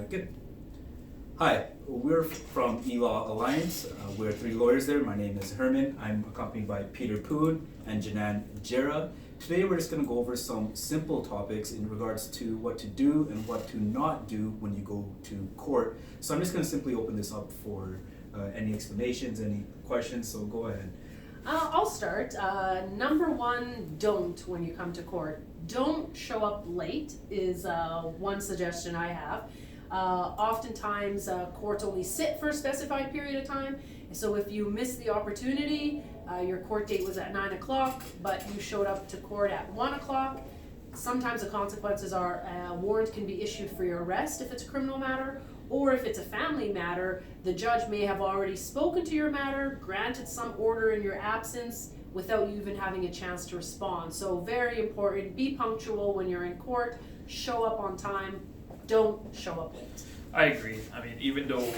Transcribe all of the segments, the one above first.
Good. Hi, we're from eLaw Alliance. We're three lawyers there. My name is Herman. I'm accompanied by Peter Poon and Janan Jera. Today we're just going to go over some simple topics in regards to what to do and what to not do when you go to court. So I'm just going to simply open this up for any explanations, any questions, so go ahead. I'll start. Number one, don't when you come to court. Don't show up late is one suggestion I have. Oftentimes courts only sit for a specified period of time, so if you miss the opportunity, your court date was at 9 o'clock, but you showed up to court at 1 o'clock, sometimes the consequences are a warrant can be issued for your arrest if it's a criminal matter, or if it's a family matter, the judge may have already spoken to your matter, granted some order in your absence without you even having a chance to respond. So very important, be punctual when you're in court, show up on time, don't show up late. I agree. I mean, even though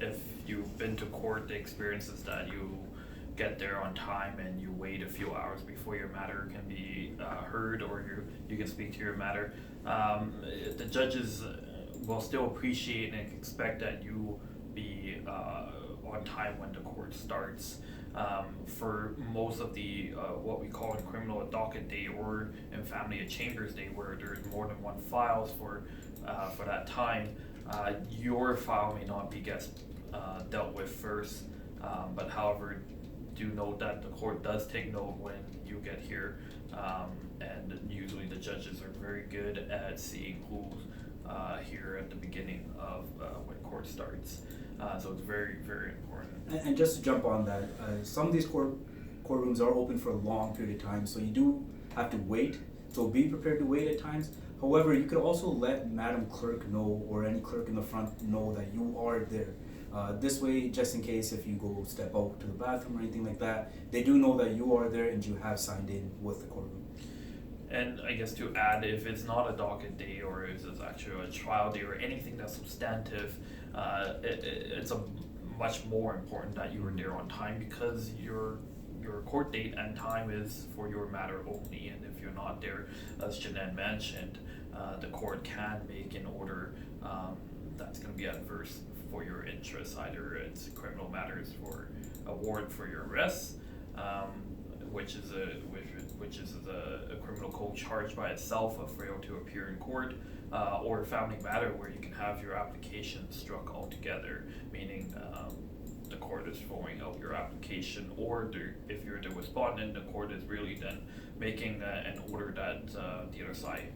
if you've been to court, the experience is that you get there on time and you wait a few hours before your matter can be heard, or you can speak to your matter. The judges will still appreciate and expect that you be on time when the court starts. For most of the what we call in criminal a docket day, or in family a chambers day, where there's more than one files for that time, your file may not be dealt with first, but however, do note that the court does take note when you get here, and usually the judges are very good at seeing who's here at the beginning of when court starts. So it's very, very important. And just to jump on that, some of these courtrooms are open for a long period of time, so you do have to wait. So be prepared to wait at times. However, you could also let Madam Clerk know, or any clerk in the front know, that you are there. This way, just in case if you go step out to the bathroom or anything like that, they do know that you are there and you have signed in with the courtroom. And I guess to add, if it's not a docket day, or if it's actually a trial day, or anything that's substantive, it's a much more important that you are there on time, because your court date and time is for your matter only. And if you're not there, as Janan mentioned, the court can make an order that's going to be adverse for your interests. Either it's criminal matters for a warrant for your arrest, which is a criminal code charge by itself of failure to appear in court, or a family matter where you can have your application struck altogether, meaning the court is throwing out your application, or if you're the respondent, the court is really then making an order that the other side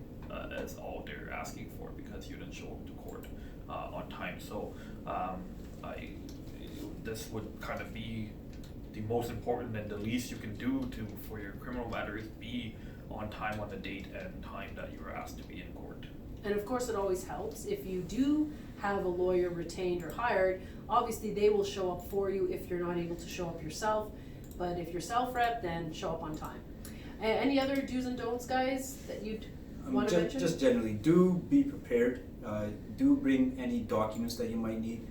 is all they're asking for, because you didn't show up to court on time. So this would kind of be the most important and the least you can do for your criminal matters. Be on time on the date and time that you are asked to be in court. And of course, it always helps if you do have a lawyer retained or hired. Obviously, they will show up for you if you're not able to show up yourself. But if you're self-rep, then show up on time. Any other do's and don'ts, guys, that you'd want to mention? Just generally, do be prepared. Do bring any documents that you might need.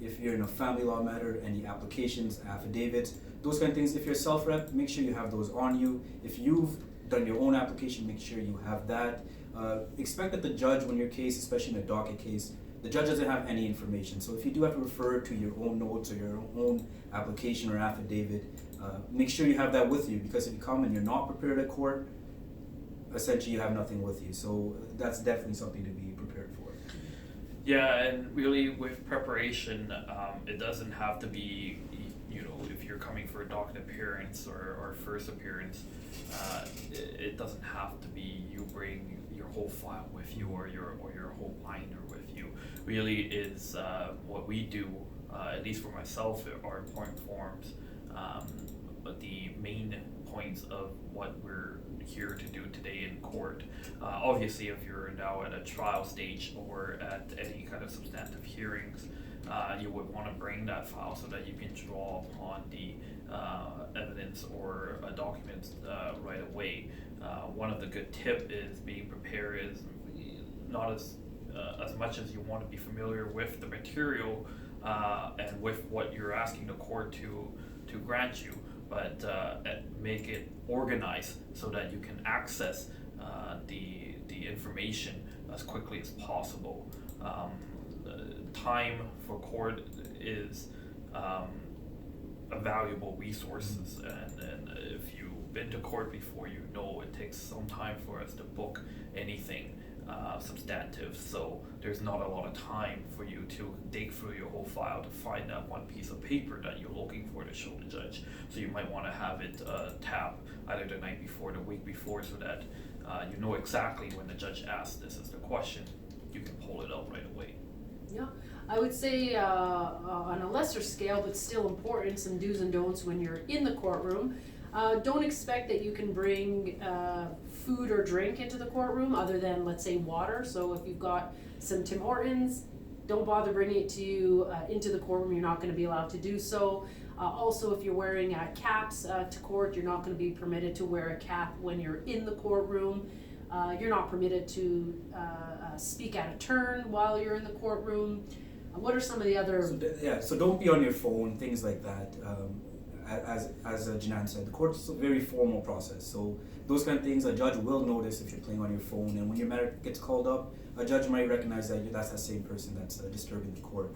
If you're in a family law matter, any applications, affidavits, those kind of things. If you're self-rep, make sure you have those on you. If you've done your own application, make sure you have that. Expect that the judge, when your case, especially in a docket case, the judge doesn't have any information. So if you do have to refer to your own notes or your own application or affidavit, make sure you have that with you, because if you come and you're not prepared at court, essentially you have nothing with you. So that's definitely something to be prepared for. Yeah, and really with preparation, it doesn't have to be, if you're coming for a docket appearance or first appearance, it doesn't have to be you bring your whole file with you, or your whole binder with you. Really is what we do, at least for myself, are important forms, but the main points of what we're here to do today in court. Obviously, if you're now at a trial stage or at any kind of substantive hearings, you would want to bring that file so that you can draw upon the evidence or documents right away. One of the good tip is being prepared is not as much as you want to be familiar with the material and with what you're asking the court to grant you, but make it organized so that you can access the information as quickly as possible. Time for court is a valuable resource, and if you've been to court before, you know it takes some time for us to book anything substantive, so there's not a lot of time for you to dig through your whole file to find that one piece of paper that you're looking for to show the judge. So you might want to have it tapped either the night before, the week before, so that you know exactly when the judge asks this is the question, you can pull it out right away. Yeah, I would say on a lesser scale, but still important, some do's and don'ts when you're in the courtroom. Don't expect that you can bring food or drink into the courtroom other than, let's say, water. So if you've got some Tim Hortons, don't bother bringing it to you into the courtroom. You're not going to be allowed to do so. Also, if you're wearing caps to court, you're not going to be permitted to wear a cap when you're in the courtroom. You're not permitted to speak out of turn while you're in the courtroom. What are some of the other... So don't be on your phone, things like that. As Janan said, the court's a very formal process. So those kind of things, a judge will notice if you're playing on your phone. And when your matter gets called up, a judge might recognize that that's that same person that's disturbing the court.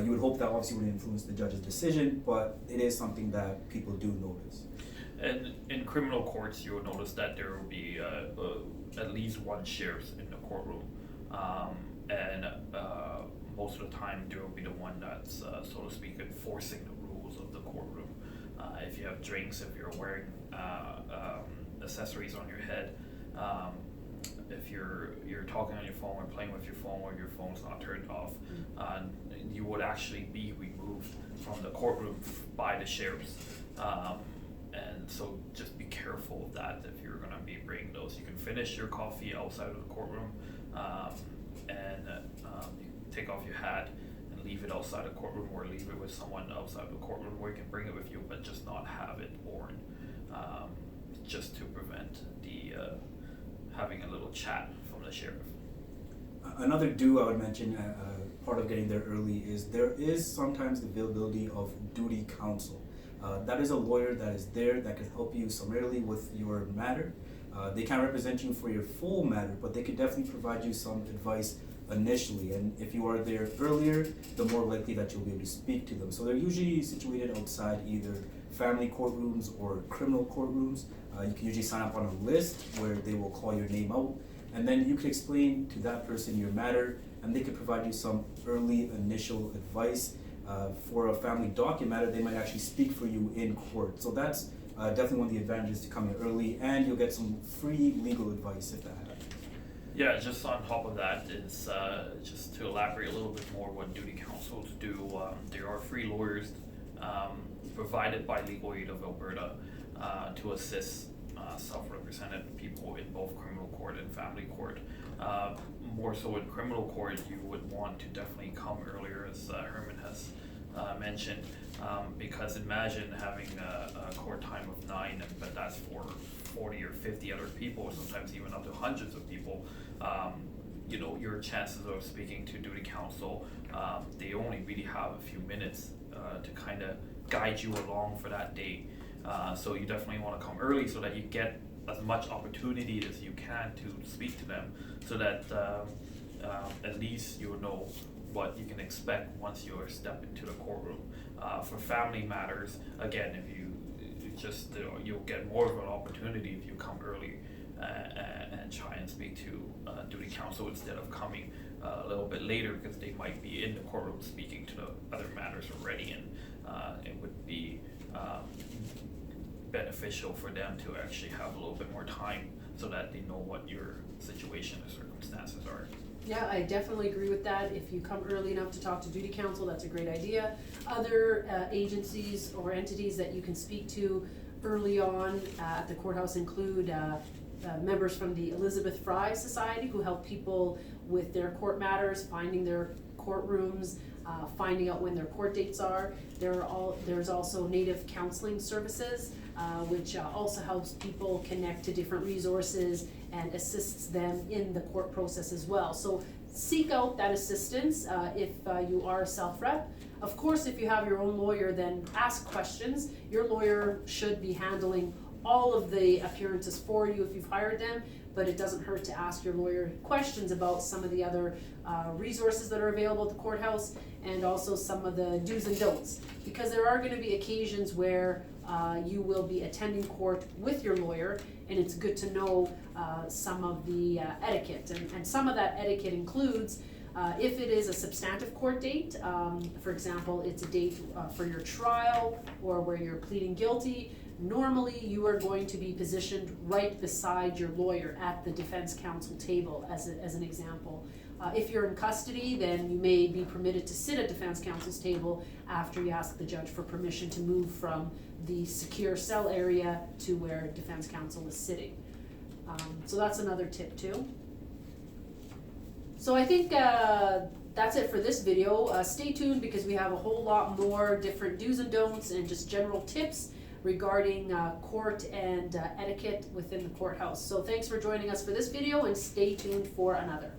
You would hope that obviously wouldn't influence the judge's decision, but it is something that people do notice. And in criminal courts, you will notice that there will be at least one sheriff in the courtroom, and most of the time there will be the one that's, so to speak, enforcing the rules of the courtroom. If you have drinks, if you're wearing accessories on your head, if you're talking on your phone or playing with your phone or your phone's not turned off, you would actually be removed from the courtroom by the sheriffs. And so just be careful of that if you're going to be bringing those. You can finish your coffee outside of the courtroom, and you can take off your hat and leave it outside the courtroom, or leave it with someone outside the courtroom where you can bring it with you, but just not have it worn, just to prevent the having a little chat from the sheriff. Another do I would mention, part of getting there early, is there is sometimes the availability of duty counsel. That is a lawyer that is there that can help you summarily with your matter. They can't represent you for your full matter, but they could definitely provide you some advice initially. And if you are there earlier, the more likely that you'll be able to speak to them. So they're usually situated outside either family courtrooms or criminal courtrooms. You can usually sign up on a list where they will call your name out, and then you can explain to that person your matter, and they could provide you some early initial advice. For a family docket matter, they might actually speak for you in court. So that's definitely one of the advantages to coming early, and you'll get some free legal advice if that happens. Yeah, just on top of that is just to elaborate a little bit more what duty counsels do. There are free lawyers provided by Legal Aid of Alberta to assist self-represented people in both criminal court and family court. More so in criminal court, you would want to definitely come earlier, as Herman has mentioned, because imagine having a court time of 9, but that's for 40 or 50 other people, sometimes even up to hundreds of people. Your chances of speaking to duty counsel, they only really have a few minutes to kind of guide you along for that day. So you definitely want to come early so that you get as much opportunity as you can to speak to them, so that at least you'll know what you can expect once you step into the courtroom. For family matters, again, if you you'll get more of an opportunity if you come early and try and speak to duty counsel instead of coming a little bit later, because they might be in the courtroom speaking to the other matters already, and it would be beneficial for them to actually have a little bit more time so that they know what your situation and circumstances are. Yeah, I definitely agree with that. If you come early enough to talk to duty counsel, that's a great idea. Other agencies or entities that you can speak to early on at the courthouse include members from the Elizabeth Fry Society, who help people with their court matters, finding their courtrooms, finding out when their court dates are. There's also Native Counseling Services, which also helps people connect to different resources and assists them in the court process as well. So seek out that assistance if you are a self-rep. Of course, if you have your own lawyer, then ask questions. Your lawyer should be handling all of the appearances for you if you've hired them, but it doesn't hurt to ask your lawyer questions about some of the other resources that are available at the courthouse, and also some of the do's and don'ts. Because there are gonna be occasions where you will be attending court with your lawyer, and it's good to know some of the etiquette. And some of that etiquette includes, if it is a substantive court date, for example, it's a date for your trial or where you're pleading guilty, normally you are going to be positioned right beside your lawyer at the defense counsel table, as an example. If you're in custody, then you may be permitted to sit at defense counsel's table after you ask the judge for permission to move from the secure cell area to where defense counsel is sitting. So that's another tip too. So I think that's it for this video. Stay tuned, because we have a whole lot more different do's and don'ts and just general tips regarding court and etiquette within the courthouse. So thanks for joining us for this video, and stay tuned for another.